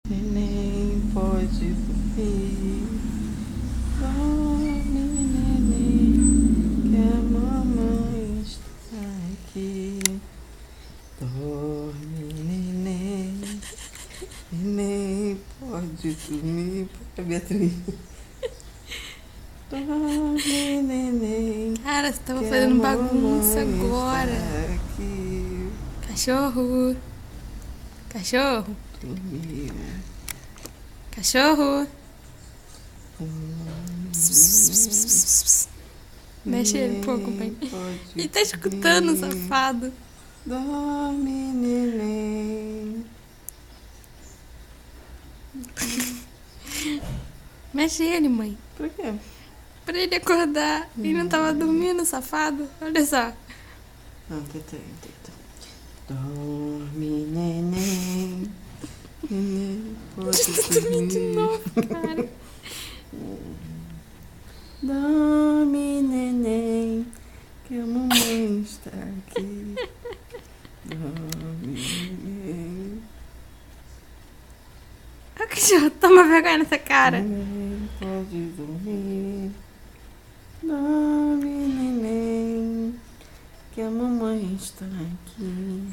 Neném pode dormir. Dorme, neném, que a mamãe está aqui. Dorme, neném. Neném pode dormir. Beatriz. Dorme, neném. Cara, você tava que a fazendo bagunça mamãe agora. está aqui. Cachorro. Cachorro. Dormiu. Cachorro. Mexe ele um pouco, bem. Ele tá escutando, safado. Dorme, neném. Mexe ele, mãe. Por quê? Pra ele acordar. Ele não tava dormindo, safado. Olha só. Não, tenta. Dorme, neném. Neném pode Dormir de dormir. novo, cara. Dorme, neném, que a mamãe está aqui. Dorme, neném. Olha o cachorro, toma vergonha nessa cara. Neném pode dormir. Dorme, neném, que a mamãe está aqui.